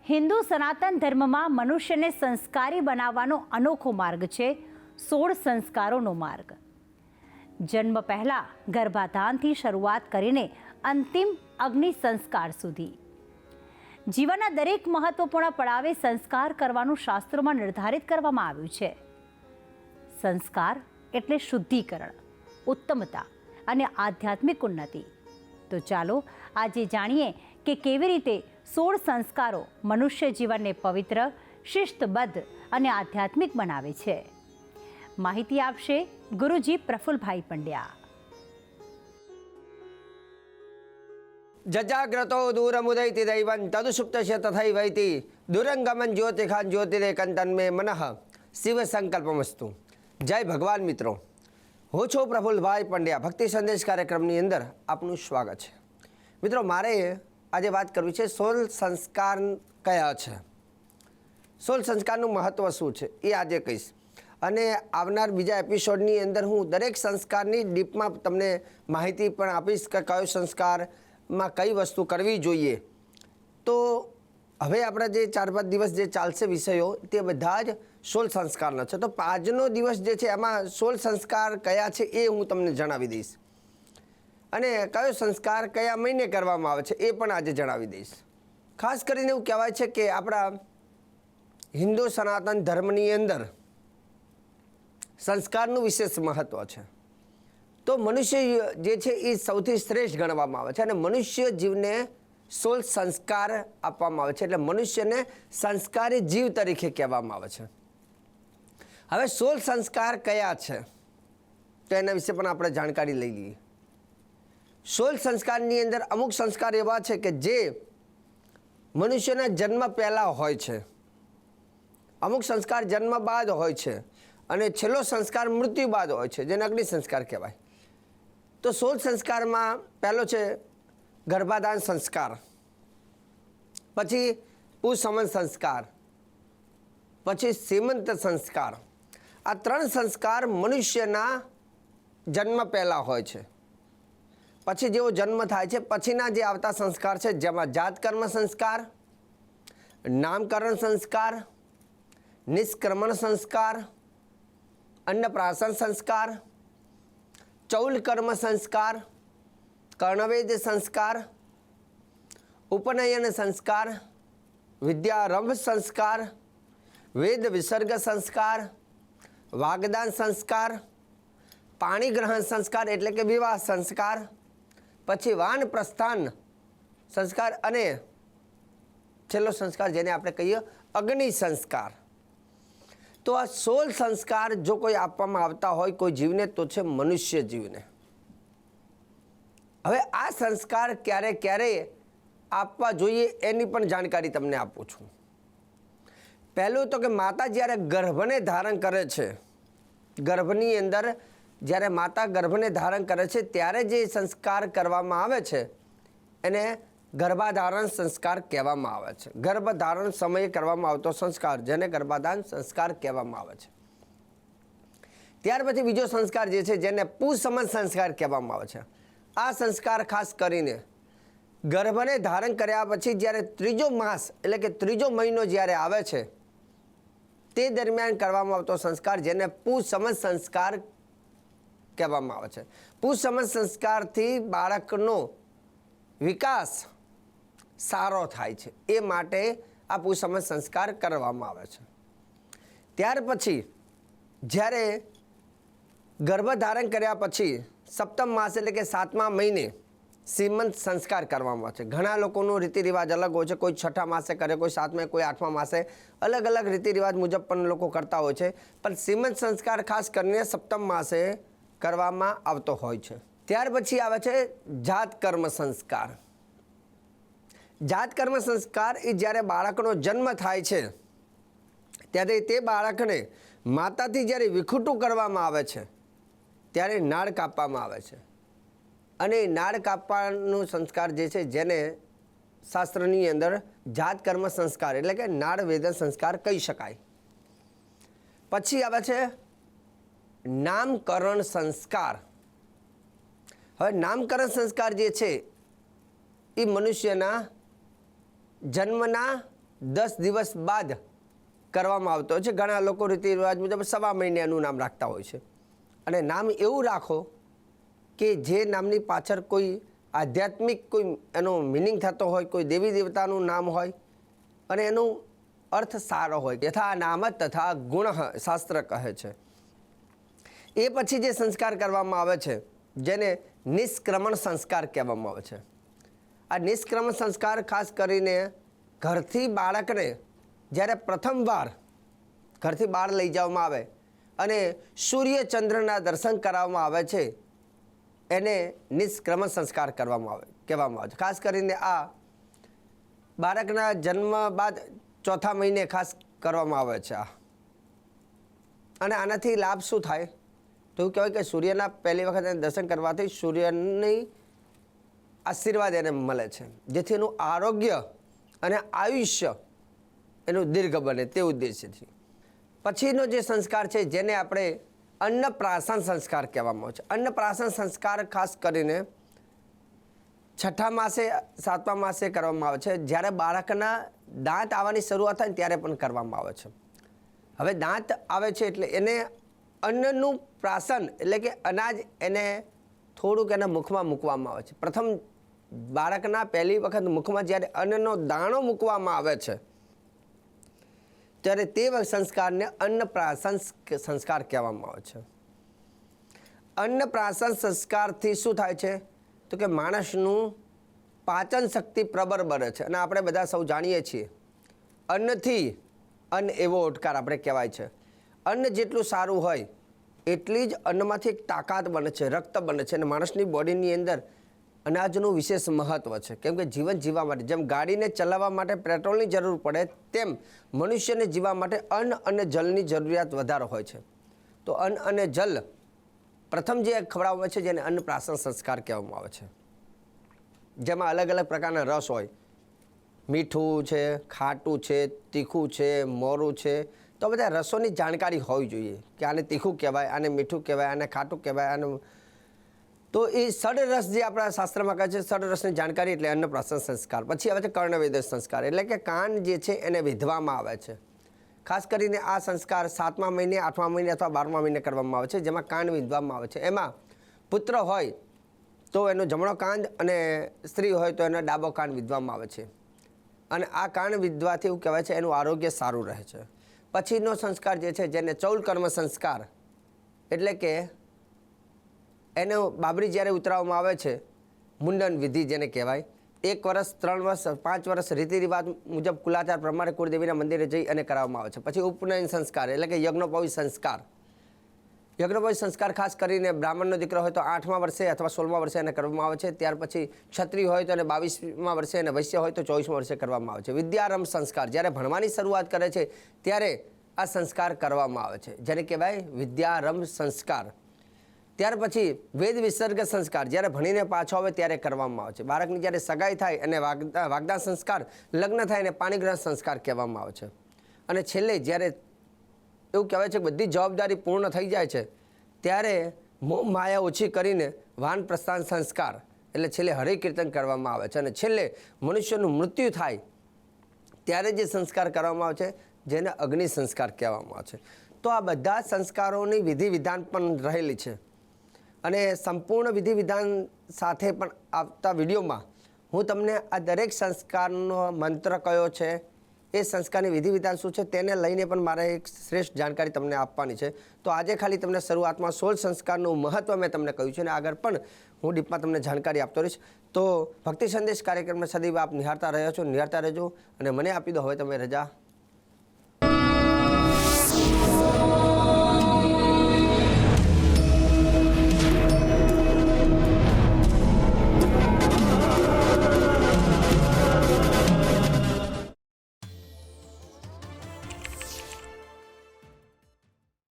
હિન્દુ સનાતન ધર્મમાં મનુષ્યને સંસ્કારી બનાવવાનો અનોખો માર્ગ છે 16 સંસ્કારોનો માર્ગ. જન્મ પહેલા ગર્ભાધાનથી શરૂઆત કરીને અંતિમ અગ્નિ સંસ્કાર સુધી જીવનના દરેક મહત્વપૂર્ણ પડાવે સંસ્કાર કરવાનું શાસ્ત્રોમાં નિર્ધારિત કરવામાં આવ્યું છે. સંસ્કાર એટલે શુદ્ધિકરણ, ઉત્તમતા અને આધ્યાત્મિક ઉન્નતિ. તો ચાલો આજે જાણીએ કે કેવી રીતે 16 સંસ્કારો મનુષ્ય જીવનને પવિત્ર, શિસ્તબદ્ધ અને આધ્યાત્મિક બનાવે છે. માહિતી આપશે ગુરુજી પ્રફુલભાઈ પંડ્યા. જજાગ્રતો દૂરમુદૈતિ દૈવં તદુસુપ્તસ્ય તથૈવૈતિ દુરંગમન જ્યોતિખાન જ્યોતિરેકંતન્મે મનઃ શિવ સંકલ્પમસ્તુ. જય ભગવાન મિત્રો, હું છું પ્રફુલભાઈ પંડ્યા. ભક્તિ સંદેશ કાર્યક્રમની અંદર આપનું સ્વાગત છે. મિત્રો, મારે આજે વાત કરવી છે 16 સંસ્કાર કયા છે, 16 સંસ્કારનું મહત્ત્વ શું છે એ આજે કહીશ. અને આવનાર બીજા એપિસોડની અંદર હું દરેક સંસ્કારની ડીપમાં તમને માહિતી પણ આપીશ કે કયો સંસ્કારમાં કઈ વસ્તુ કરવી જોઈએ. તો હવે આપણા જે 4-5 દિવસ જે ચાલશે વિષયો તે બધા જ 16 સંસ્કારના છે. તો આજનો દિવસ જે છે એમાં 16 સંસ્કાર કયા છે એ હું તમને જણાવી દઈશ. અને કયો સંસ્કાર કયા મહિને કરવામાં આવે છે એ પણ આજે જણાવી દઈશ. ખાસ કરીને એવું કહેવાય છે કે આપણા હિન્દુ સનાતન ધર્મની અંદર સંસ્કારનું વિશેષ મહત્ત્વ છે. તો મનુષ્ય જે છે એ સૌથી શ્રેષ્ઠ ગણવામાં આવે છે અને મનુષ્ય જીવને 16 સંસ્કાર આપવામાં આવે છે. એટલે મનુષ્યને સંસ્કારી જીવ તરીકે કહેવામાં આવે છે. હવે 16 સંસ્કાર કયા છે તો એના વિશે પણ આપણે જાણકારી લઈ લઈએ. 16 સંસ્કારની અંદર અમુક સંસ્કાર એવા છે કે જે મનુષ્યના જન્મ પહેલાં હોય છે, અમુક સંસ્કાર જન્મ બાદ હોય છે અને છેલ્લો સંસ્કાર મૃત્યુ બાદ હોય છે, જેને અગ્નિ સંસ્કાર કહેવાય. તો 16 સંસ્કારમાં પહેલો છે ગર્ભાધાન સંસ્કાર, પછી પુસમન સંસ્કાર, પછી સીમંત સંસ્કાર. આ 3 સંસ્કાર મનુષ્યના જન્મ પહેલાં હોય છે. પછી જેવો જન્મ થાય છે પછીના જે આવતા સંસ્કાર છે જેમાં જાતકર્મ સંસ્કાર, નામકરણ સંસ્કાર, નિષ્ક્રમણ સંસ્કાર, અન્નપ્રાશન સંસ્કાર, ચૌલ કર્મ સંસ્કાર, કર્ણવેદ સંસ્કાર, ઉપનયન સંસ્કાર, વિદ્યારંભ સંસ્કાર, વેદ વિસર્ગ સંસ્કાર, વાગદાન સંસ્કાર, પાણીગ્રહણ સંસ્કાર એટલે કે વિવાહ સંસ્કાર, પછી વાન પ્રસ્થાન સંસ્કાર અને છેલ્લો સંસ્કાર જેને આપણે કહીએ અગ્નિ સંસ્કાર. તો આ 16 સંસ્કાર જો કોઈ આપવામાં આવતા હોય કોઈ જીવને તો છે મનુષ્ય જીવને. હવે આ સંસ્કાર ક્યારે ક્યારે આપવા જોઈએ એની પણ જાણકારી તમને આપું છું. પહેલું તો કે માતા જ્યારે ગર્ભને ધારણ કરે છે, ગર્ભની અંદર જ્યારે માતા ગર્ભને ધારણ કરે છે ત્યારે જે સંસ્કાર કરવામાં આવે છે એને ગર્ભાધારણ સંસ્કાર કહેવામાં આવે છે. ગર્ભધારણ સમયે કરવામાં આવતો સંસ્કાર જેને ગર્ભાધાન સંસ્કાર કહેવામાં આવે છે. ત્યાર પછી બીજો સંસ્કાર જે છે જેને પુસમન સંસ્કાર કહેવામાં આવે છે. આ સંસ્કાર ખાસ કરીને ગર્ભને ધારણ કર્યા પછી જ્યારે ત્રીજો માસ એટલે કે ત્રીજો મહિનો જ્યારે આવે છે તે દરમિયાન કરવામાં આવતો સંસ્કાર જેને પુસમન સંસ્કાર કહેવામાં આવે છે. પુસમન સંસ્કારથી બાળકનો વિકાસ સારો થાય છે એ માટે આ પુસમન સંસ્કાર કરવામાં આવે છે. ત્યાર પછી જ્યારે ગર્ભધારણ કર્યા પછી સપ્તમ માસ એટલે કે 7મા મહિને સીમંત સંસ્કાર કરવામાં આવે છે. ઘણા લોકોનો રીતિરિવાજ અલગ હોય છે. કોઈ 6ઠા માસે કરે, કોઈ 7મા, કોઈ 8મા માસે. અલગ અલગ રીતિરિવાજ મુજબ પણ લોકો કરતા હોય છે. પણ સીમંત સંસ્કાર ખાસ કરીને સપ્તમ માસે કરવામાં આવતો હોય છે. ત્યાર પછી આવે છે જાત કર્મ સંસ્કાર. જાત કર્મ સંસ્કાર એ જ્યારે બાળકનો જન્મ થાય છે ત્યારે તે બાળકને માતાથી જ્યારે વિખૂટું કરવામાં આવે છે ત્યારે નાળ કાપવામાં આવે છે. અને નાળ કાપવાનો સંસ્કાર જે છે જેને શાસ્ત્રની અંદર જાત કર્મ સંસ્કાર એટલે કે નાળ વેદન સંસ્કાર કહી શકાય. પછી આવે છે નામકરણ સંસ્કાર. હવે નામકરણ સંસ્કાર જે છે એ મનુષ્યના જન્મના 10 દિવસ બાદ કરવામાં આવતો હોય છે. ઘણા લોકો રીતિ રિવાજ મુજબ 1.5 મહિનાનું નામ રાખતા હોય છે. અને નામ એવું રાખો કે જે નામની પાછળ કોઈ આધ્યાત્મિક કોઈ એનો મિનિંગ થતો હોય, કોઈ દેવી દેવતાનું નામ હોય અને એનો અર્થ સારો હોય. યથા નામ તથા ગુણ શાસ્ત્ર કહે છે. એ પછી જે સંસ્કાર કરવામાં આવે છે જેને નિષ્ક્રમણ સંસ્કાર કહેવામાં આવે છે. આ નિષ્ક્રમણ સંસ્કાર ખાસ કરીને ઘરથી બાળકને જ્યારે પ્રથમવાર ઘરથી બહાર લઈ જવામાં આવે અને સૂર્ય ચંદ્રના દર્શન કરાવવામાં આવે છે એને નિષ્ક્રમણ સંસ્કાર કરવામાં આવે કહેવામાં આવે છે. ખાસ કરીને આ બાળકના જન્મ બાદ 4થા મહિને ખાસ કરવામાં આવે છે. અને આનાથી લાભ શું થાય તો એવું કહેવાય કે સૂર્યના પહેલી વખત એને દર્શન કરવાથી સૂર્યની આશીર્વાદ એને મળે છે, જેથી એનું આરોગ્ય અને આયુષ્ય એનું દીર્ઘ બને તે ઉદ્દેશ્યથી. પછીનો જે સંસ્કાર છે જેને આપણે અન્નપ્રાશન સંસ્કાર કહેવામાં આવે છે. અન્નપ્રાશન સંસ્કાર ખાસ કરીને 6ઠા માસે 7મા માસે કરવામાં આવે છે. જ્યારે બાળકના દાંત આવવાની શરૂઆત થાય ત્યારે પણ કરવામાં આવે છે. હવે દાંત આવે છે એટલે એને અન્નનું પ્રાશન એટલે કે અનાજ એને થોડુંક એના મુખમાં મૂકવામાં આવે છે. પ્રથમ બાળકના પહેલી વખત મુખમાં જ્યારે અન્નનો દાણો મૂકવામાં આવે છે ત્યારે તે સંસ્કારને અન્નપ્રાશન સંસ્કાર કહેવામાં આવે છે. અન્નપ્રાશન સંસ્કારથી શું થાય છે તો કે માણસનું પાચન શક્તિ પ્રબળ બને છે. અને આપણે બધા સૌ જાણીએ છીએ અન્નથી અન્ન એવો ઓડકાર આપણે કહેવાય છે. અન્ન જેટલું સારું હોય એટલી જ અન્નમાંથી એક તાકાત બને છે, રક્ત બને છે. અને માણસની બોડીની અંદર અનાજનું વિશેષ મહત્ત્વ છે. કેમ કે જીવન જીવવા માટે જેમ ગાડીને ચલાવવા માટે પેટ્રોલની જરૂર પડે તેમ મનુષ્યને જીવવા માટે અન્ન અને જલની જરૂરિયાત વધારે હોય છે. તો અન્ન અને જલ પ્રથમ જે ખવડાવવામાં આવે છે જેને અન્નપ્રાશન સંસ્કાર કહેવામાં આવે છે. જેમાં અલગ અલગ પ્રકારના રસ હોય, મીઠું છે, ખાટું છે, તીખું છે, મોરું છે. તો બધા રસોની જાણકારી હોવી જોઈએ કે આને તીખું કહેવાય, આને મીઠું કહેવાય, આને ખાટું કહેવાય, આને તો એ ષડરસ જે આપણા શાસ્ત્રમાં કહે છે ષડરસની જાણકારી એટલે અન્નપ્રાશન સંસ્કાર. પછી આવે છે કર્ણવેદ સંસ્કાર એટલે કે કાન જે છે એને વિધવામાં આવે છે. ખાસ કરીને આ સંસ્કાર 7મા મહિને, 8મા મહિને અથવા 12મા મહિને કરવામાં આવે છે, જેમાં કાન વિધવામાં આવે છે. એમાં પુત્ર હોય તો એનો જમણો કાન અને સ્ત્રી હોય તો એનો ડાબો કાન વિધવામાં આવે છે. અને આ કાન વિધવાથી એવું કહેવાય છે એનું આરોગ્ય સારું રહે છે. પછીનો સંસ્કાર જે છે જેને ચૌલ કર્મ સંસ્કાર એટલે કે એનો બાબરી જ્યારે ઉતરાવવામાં આવે છે, મુંડન વિધિ જેને કહેવાય, 1 વર્ષ, 3 વર્ષ, 5 વર્ષ રીતિ રિવાજ મુજબ કુલાચાર પ્રમાણે કુળદેવીના મંદિરે જઈ અને કરાવવામાં આવે છે. પછી ઉપનયન સંસ્કાર એટલે કે યજ્ઞોપવિત સંસ્કાર. યજ્ઞોપવિત સંસ્કાર ખાસ કરીને બ્રાહ્મણનો દીકરો હોય તો 8મા વર્ષે અથવા 16મા વર્ષે એને કરવામાં આવે છે. ત્યાર પછી ક્ષત્રિય હોય તો એને 22મા વર્ષે અને વૈશ્ય હોય તો 24મા વર્ષે કરવામાં આવે છે. વિદ્યારંભ સંસ્કાર જ્યારે ભણવાની શરૂઆત કરે છે ત્યારે આ સંસ્કાર કરવામાં આવે છે, જેને કહેવાય વિદ્યારંભ સંસ્કાર. ત્યાર પછી વેદ વિસર્ગ સંસ્કાર જ્યારે ભણીને પાછો આવે ત્યારે કરવામાં આવે છે. બાળકની જ્યારે સગાઈ થાય અને વાગદાન સંસ્કાર, લગ્ન થાય અને પાણીગ્રહણ સંસ્કાર કહેવામાં આવે છે. અને છેલ્લે જ્યારે એવું કહેવાય છે કે બધી જવાબદારી પૂર્ણ થઈ જાય છે ત્યારે મોહ માયા ઓછી કરીને વાન પ્રસ્થાન સંસ્કાર એટલે છેલ્લે હરિ કીર્તન કરવામાં આવે છે. અને છેલ્લે મનુષ્યનું મૃત્યુ થાય ત્યારે જે સંસ્કાર કરવામાં આવે છે જેને અગ્નિ સંસ્કાર કહેવામાં આવે છે. તો આ બધા સંસ્કારોની વિધિ વિધાન પણ રહેલી છે. અને સંપૂર્ણ વિધિ વિધાન સાથે પણ આવતા વિડીયોમાં હું તમને આ દરેક સંસ્કારનો મંત્ર કયો છે, એ સંસ્કારની વિધિ વિધાન શું છે તેને લઈને પણ મારે એક શ્રેષ્ઠ જાણકારી તમને આપવાની છે. તો આજે ખાલી તમને શરૂઆતમાં 16 સંસ્કારનું મહત્ત્વ મેં તમને કહ્યું છે અને આગળ પણ હું ડીપમાં તમને જાણકારી આપતો રહીશ. તો ભક્તિ સંદેશ કાર્યક્રમને સદૈવ આપ નિહાળતા રહેજો અને મને આપી દો હવે તમે રજા.